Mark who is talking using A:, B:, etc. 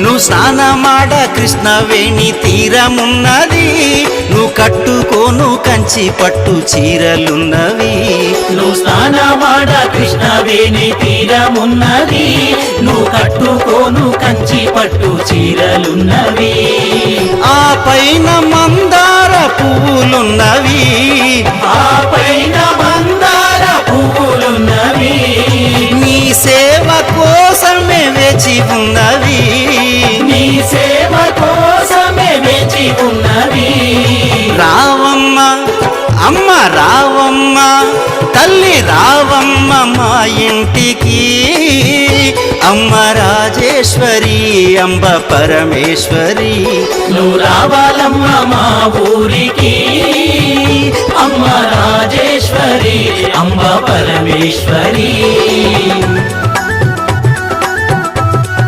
A: నువ్వు స్నానమాడ కృష్ణవేణి తీరమున్నది, నువ్వు కట్టుకోను కంచి పట్టు చీరలున్నవి.
B: నువ్వు స్నానమాడ కృష్ణవేణి తీరమున్నది, నువ్వు కట్టుకోను కంచి పట్టు చీరలున్నవి.
A: ఆ పైన మందార పువ్వులున్నవి,
B: ఆ పైన మందార పువ్వులున్నవి.
A: నీ సేవ కోసమే వేచి ఉన్నవి,
B: నీ సేవ కోసమే వేచి ఉన్నవి.
A: రావమ్మ అమ్మ రావమ్మ, తల్లి రావమ్మ మా ఇంటికి. అమ్మ రాజేశ్వరి అంబ పరమేశ్వరి,
B: నువ్వు రావాలమ్మ మా ఊరికి. అమ్మ రాజేశ్వరి అంబ పరమేశ్వరి.